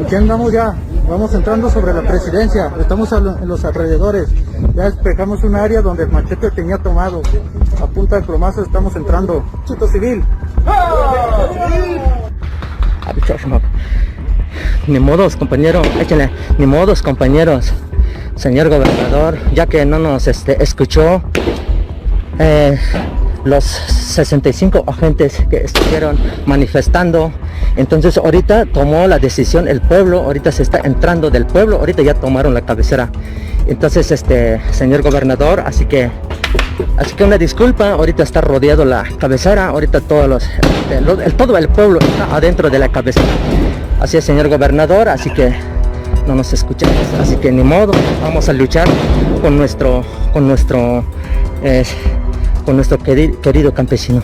Aquí andamos ya, vamos entrando sobre la presidencia, estamos en los alrededores, ya despejamos un área donde el machete tenía tomado, a punta de plomazo estamos entrando. Chito civil. Ni modos, compañero, échenle, ni modos, compañeros. Señor gobernador, ya que no nos escuchó, los 65 agentes que estuvieron manifestando, entonces ahorita tomó la decisión el pueblo, ahorita se está entrando del pueblo, ahorita ya tomaron la cabecera. Entonces, señor gobernador, así que una disculpa, ahorita está rodeado la cabecera, ahorita todos todo el pueblo está adentro de la cabecera. Así es, señor gobernador, así que no nos escuchamos, así que ni modo, vamos a luchar con nuestro querido campesino.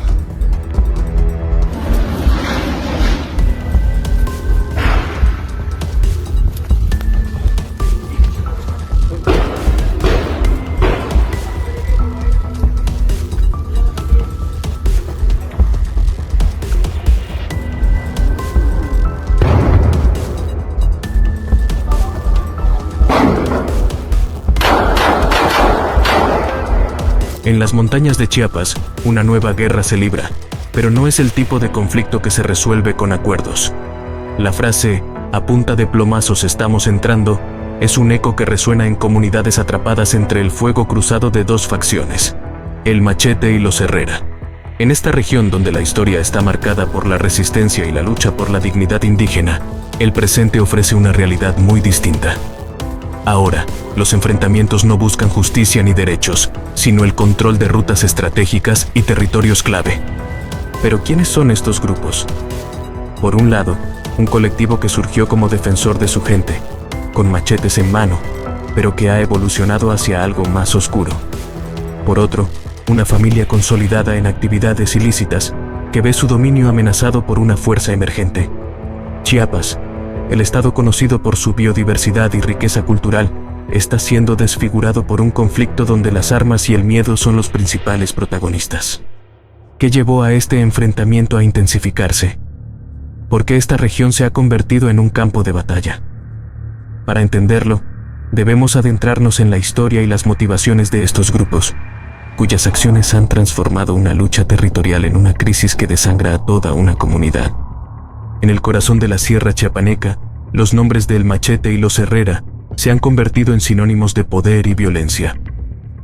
En las montañas de Chiapas, una nueva guerra se libra, pero no es el tipo de conflicto que se resuelve con acuerdos. La frase, a punta de plomazos estamos entrando, es un eco que resuena en comunidades atrapadas entre el fuego cruzado de dos facciones, el Machete y los Herrera. En esta región donde la historia está marcada por la resistencia y la lucha por la dignidad indígena, el presente ofrece una realidad muy distinta. Ahora, los enfrentamientos no buscan justicia ni derechos, sino el control de rutas estratégicas y territorios clave. Pero ¿quiénes son estos grupos? Por un lado, un colectivo que surgió como defensor de su gente, con machetes en mano, pero que ha evolucionado hacia algo más oscuro. Por otro, una familia consolidada en actividades ilícitas, que ve su dominio amenazado por una fuerza emergente. Chiapas, el estado conocido por su biodiversidad y riqueza cultural, está siendo desfigurado por un conflicto donde las armas y el miedo son los principales protagonistas. ¿Qué llevó a este enfrentamiento a intensificarse? ¿Por qué esta región se ha convertido en un campo de batalla? Para entenderlo, debemos adentrarnos en la historia y las motivaciones de estos grupos, cuyas acciones han transformado una lucha territorial en una crisis que desangra a toda una comunidad. En el corazón de la Sierra Chiapaneca, los nombres del Machete y los Herrera se han convertido en sinónimos de poder y violencia.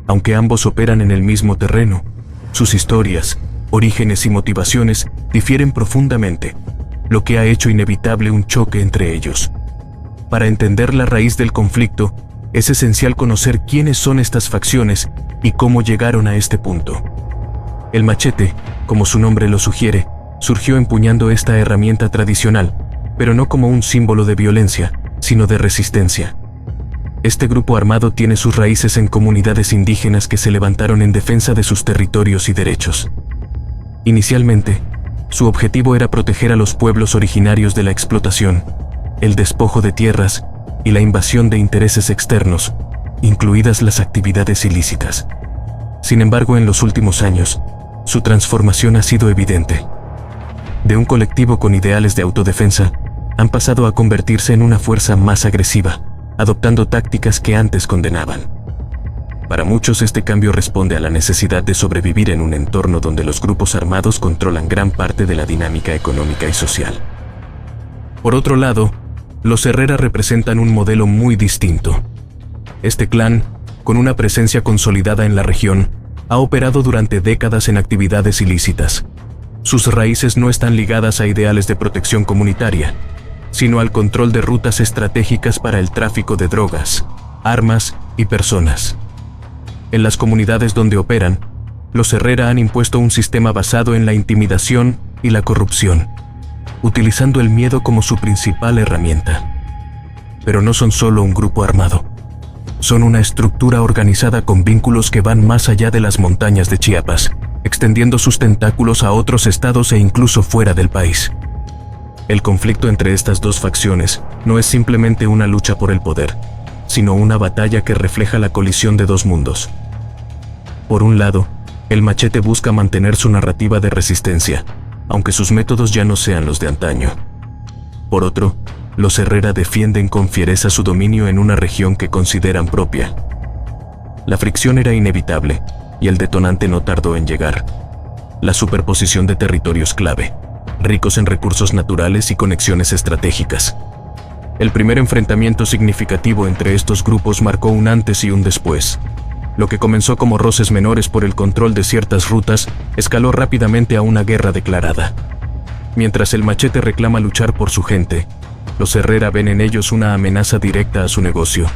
Aunque ambos operan en el mismo terreno, sus historias, orígenes y motivaciones difieren profundamente, lo que ha hecho inevitable un choque entre ellos. Para entender la raíz del conflicto, es esencial conocer quiénes son estas facciones y cómo llegaron a este punto. El Machete, como su nombre lo sugiere, surgió empuñando esta herramienta tradicional, pero no como un símbolo de violencia, sino de resistencia. Este grupo armado tiene sus raíces en comunidades indígenas que se levantaron en defensa de sus territorios y derechos. Inicialmente, su objetivo era proteger a los pueblos originarios de la explotación, el despojo de tierras y la invasión de intereses externos, incluidas las actividades ilícitas. Sin embargo, en los últimos años, su transformación ha sido evidente. De un colectivo con ideales de autodefensa, han pasado a convertirse en una fuerza más agresiva, adoptando tácticas que antes condenaban. Para muchos este cambio responde a la necesidad de sobrevivir en un entorno donde los grupos armados controlan gran parte de la dinámica económica y social. Por otro lado, los Herrera representan un modelo muy distinto. Este clan, con una presencia consolidada en la región, ha operado durante décadas en actividades ilícitas. Sus raíces no están ligadas a ideales de protección comunitaria, sino al control de rutas estratégicas para el tráfico de drogas, armas y personas. En las comunidades donde operan, los Herrera han impuesto un sistema basado en la intimidación y la corrupción, utilizando el miedo como su principal herramienta. Pero no son solo un grupo armado. Son una estructura organizada con vínculos que van más allá de las montañas de Chiapas, extendiendo sus tentáculos a otros estados e incluso fuera del país. El conflicto entre estas dos facciones no es simplemente una lucha por el poder, sino una batalla que refleja la colisión de dos mundos. Por un lado, el Machete busca mantener su narrativa de resistencia, aunque sus métodos ya no sean los de antaño. Por otro, los Herrera defienden con fiereza su dominio en una región que consideran propia. La fricción era inevitable, y el detonante no tardó en llegar. La superposición de territorios clave, ricos en recursos naturales y conexiones estratégicas. El primer enfrentamiento significativo entre estos grupos marcó un antes y un después. Lo que comenzó como roces menores por el control de ciertas rutas, escaló rápidamente a una guerra declarada. Mientras el Machete reclama luchar por su gente, los Herrera ven en ellos una amenaza directa a su negocio,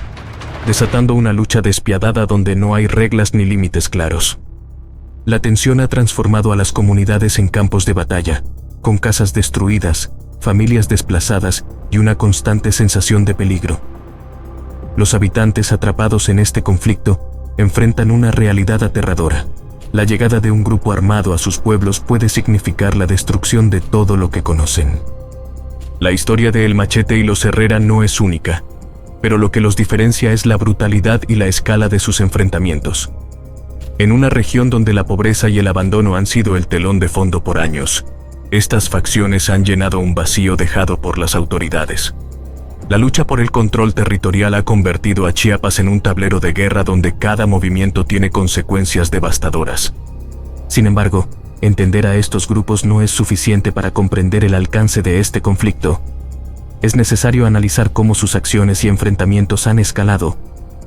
desatando una lucha despiadada donde no hay reglas ni límites claros. La tensión ha transformado a las comunidades en campos de batalla, con casas destruidas, familias desplazadas y una constante sensación de peligro. Los habitantes atrapados en este conflicto enfrentan una realidad aterradora. La llegada de un grupo armado a sus pueblos puede significar la destrucción de todo lo que conocen. La historia de El Machete y los Herrera no es única, pero lo que los diferencia es la brutalidad y la escala de sus enfrentamientos. En una región donde la pobreza y el abandono han sido el telón de fondo por años, estas facciones han llenado un vacío dejado por las autoridades. La lucha por el control territorial ha convertido a Chiapas en un tablero de guerra donde cada movimiento tiene consecuencias devastadoras. Sin embargo, entender a estos grupos no es suficiente para comprender el alcance de este conflicto. Es necesario analizar cómo sus acciones y enfrentamientos han escalado,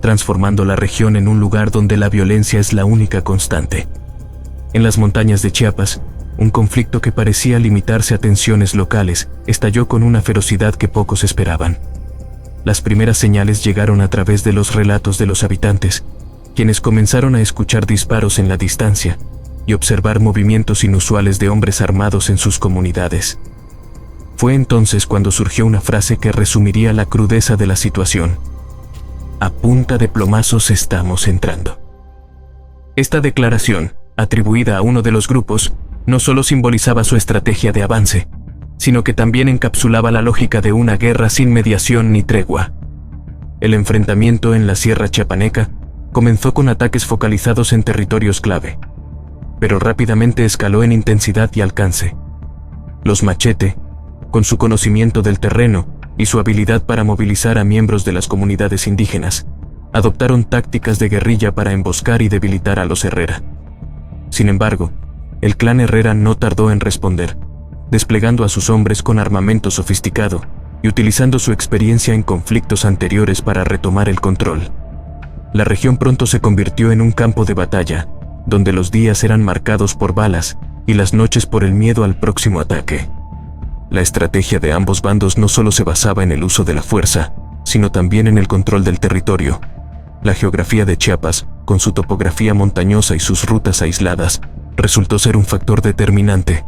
transformando la región en un lugar donde la violencia es la única constante. En las montañas de Chiapas, un conflicto que parecía limitarse a tensiones locales estalló con una ferocidad que pocos esperaban. Las primeras señales llegaron a través de los relatos de los habitantes, quienes comenzaron a escuchar disparos en la distancia y observar movimientos inusuales de hombres armados en sus comunidades. Fue entonces cuando surgió una frase que resumiría la crudeza de la situación: a punta de plomazos estamos entrando. Esta declaración, atribuida a uno de los grupos, no solo simbolizaba su estrategia de avance, sino que también encapsulaba la lógica de una guerra sin mediación ni tregua. El enfrentamiento en la Sierra Chiapaneca comenzó con ataques focalizados en territorios clave, pero rápidamente escaló en intensidad y alcance. Los Machete, con su conocimiento del terreno y su habilidad para movilizar a miembros de las comunidades indígenas, adoptaron tácticas de guerrilla para emboscar y debilitar a los Herrera. Sin embargo, el clan Herrera no tardó en responder, desplegando a sus hombres con armamento sofisticado y utilizando su experiencia en conflictos anteriores para retomar el control. La región pronto se convirtió en un campo de batalla, donde los días eran marcados por balas y las noches por el miedo al próximo ataque. La estrategia de ambos bandos no solo se basaba en el uso de la fuerza, sino también en el control del territorio. La geografía de Chiapas, con su topografía montañosa y sus rutas aisladas, resultó ser un factor determinante.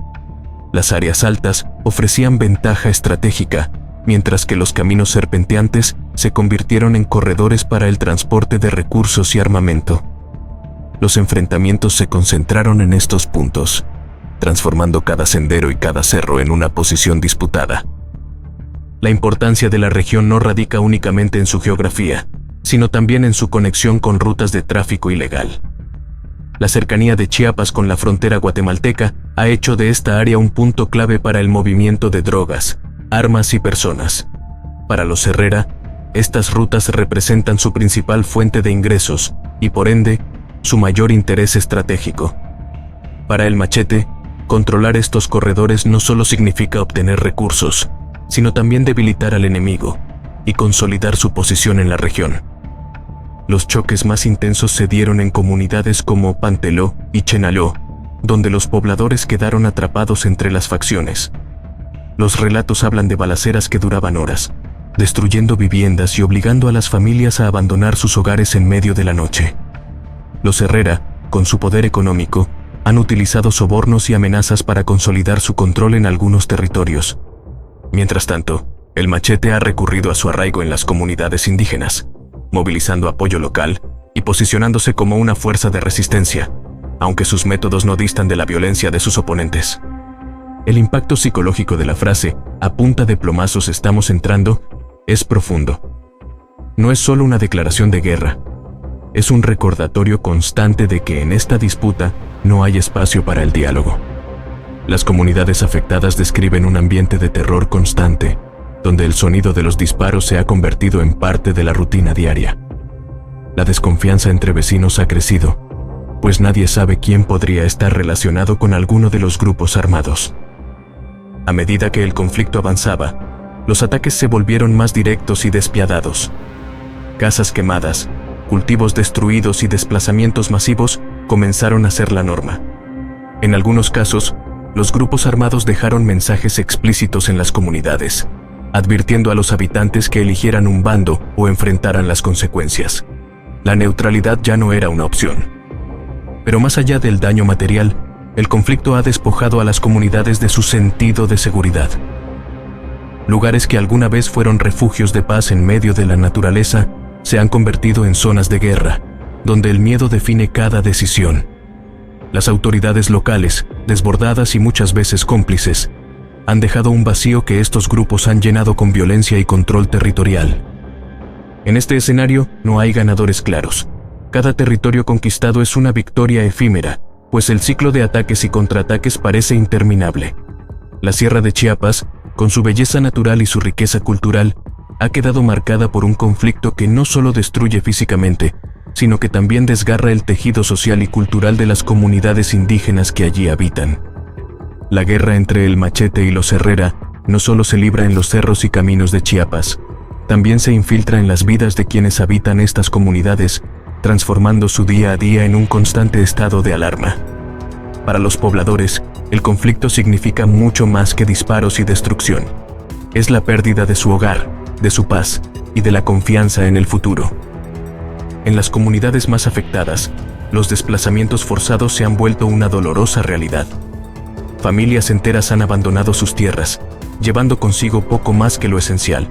Las áreas altas ofrecían ventaja estratégica, mientras que los caminos serpenteantes se convirtieron en corredores para el transporte de recursos y armamento. Los enfrentamientos se concentraron en estos puntos, transformando cada sendero y cada cerro en una posición disputada. La importancia de la región no radica únicamente en su geografía, sino también en su conexión con rutas de tráfico ilegal. La cercanía de Chiapas con la frontera guatemalteca ha hecho de esta área un punto clave para el movimiento de drogas, armas y personas. Para los Herrera, estas rutas representan su principal fuente de ingresos y, por ende, su mayor interés estratégico. Para el Machete, controlar estos corredores no solo significa obtener recursos, sino también debilitar al enemigo y consolidar su posición en la región. Los choques más intensos se dieron en comunidades como Panteló y Chenaló, donde los pobladores quedaron atrapados entre las facciones. Los relatos hablan de balaceras que duraban horas, destruyendo viviendas y obligando a las familias a abandonar sus hogares en medio de la noche. Los Herrera, con su poder económico, han utilizado sobornos y amenazas para consolidar su control en algunos territorios. Mientras tanto, el Machete ha recurrido a su arraigo en las comunidades indígenas, movilizando apoyo local y posicionándose como una fuerza de resistencia, aunque sus métodos no distan de la violencia de sus oponentes. El impacto psicológico de la frase "a punta de plomazos estamos entrando" es profundo. No es solo una declaración de guerra, es un recordatorio constante de que en esta disputa no hay espacio para el diálogo. Las comunidades afectadas describen un ambiente de terror constante, donde el sonido de los disparos se ha convertido en parte de la rutina diaria. La desconfianza entre vecinos ha crecido, pues nadie sabe quién podría estar relacionado con alguno de los grupos armados. A medida que el conflicto avanzaba, los ataques se volvieron más directos y despiadados. Casas quemadas, cultivos destruidos y desplazamientos masivos comenzaron a ser la norma. En algunos casos, los grupos armados dejaron mensajes explícitos en las comunidades, advirtiendo a los habitantes que eligieran un bando o enfrentaran las consecuencias. La neutralidad ya no era una opción. Pero más allá del daño material, el conflicto ha despojado a las comunidades de su sentido de seguridad. Lugares que alguna vez fueron refugios de paz en medio de la naturaleza se han convertido en zonas de guerra, donde el miedo define cada decisión. Las autoridades locales, desbordadas y muchas veces cómplices, han dejado un vacío que estos grupos han llenado con violencia y control territorial. En este escenario no hay ganadores claros. Cada territorio conquistado es una victoria efímera, pues el ciclo de ataques y contraataques parece interminable. La Sierra de Chiapas, con su belleza natural y su riqueza cultural, ha quedado marcada por un conflicto que no solo destruye físicamente, sino que también desgarra el tejido social y cultural de las comunidades indígenas que allí habitan. La guerra entre el Machete y los Herrera no solo se libra en los cerros y caminos de Chiapas, también se infiltra en las vidas de quienes habitan estas comunidades, transformando su día a día en un constante estado de alarma. Para los pobladores, el conflicto significa mucho más que disparos y destrucción. Es la pérdida de su hogar, de su paz y de la confianza en el futuro. En las comunidades más afectadas, los desplazamientos forzados se han vuelto una dolorosa realidad. Familias enteras han abandonado sus tierras, llevando consigo poco más que lo esencial.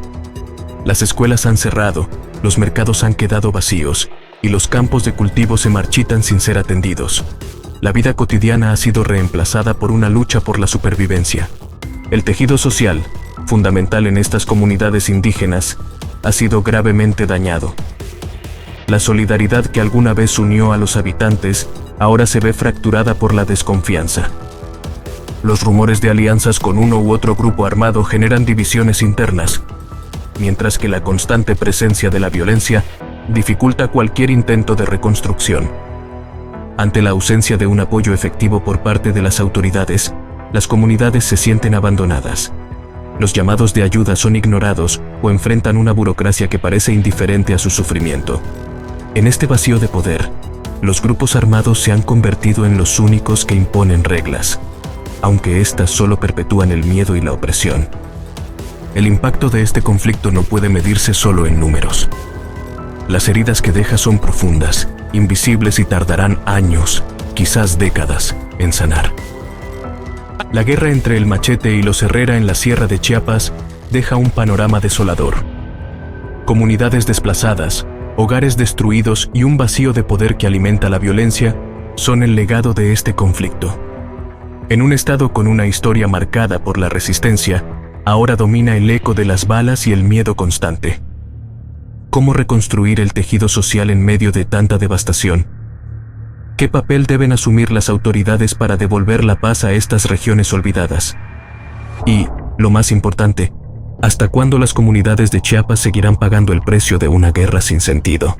Las escuelas han cerrado, los mercados han quedado vacíos, y los campos de cultivo se marchitan sin ser atendidos. La vida cotidiana ha sido reemplazada por una lucha por la supervivencia. El tejido social, fundamental en estas comunidades indígenas, ha sido gravemente dañado. La solidaridad que alguna vez unió a los habitantes ahora se ve fracturada por la desconfianza. Los rumores de alianzas con uno u otro grupo armado generan divisiones internas, mientras que la constante presencia de la violencia dificulta cualquier intento de reconstrucción. Ante la ausencia de un apoyo efectivo por parte de las autoridades, las comunidades se sienten abandonadas. Los llamados de ayuda son ignorados o enfrentan una burocracia que parece indiferente a su sufrimiento. En este vacío de poder, los grupos armados se han convertido en los únicos que imponen reglas, aunque éstas solo perpetúan el miedo y la opresión. El impacto de este conflicto no puede medirse solo en números. Las heridas que deja son profundas, invisibles y tardarán años, quizás décadas, en sanar. La guerra entre el Machete y los Herrera en la Sierra de Chiapas deja un panorama desolador. Comunidades desplazadas, hogares destruidos y un vacío de poder que alimenta la violencia son el legado de este conflicto. En un estado con una historia marcada por la resistencia, ahora domina el eco de las balas y el miedo constante. ¿Cómo reconstruir el tejido social en medio de tanta devastación? ¿Qué papel deben asumir las autoridades para devolver la paz a estas regiones olvidadas? Y, lo más importante, ¿hasta cuándo las comunidades de Chiapas seguirán pagando el precio de una guerra sin sentido?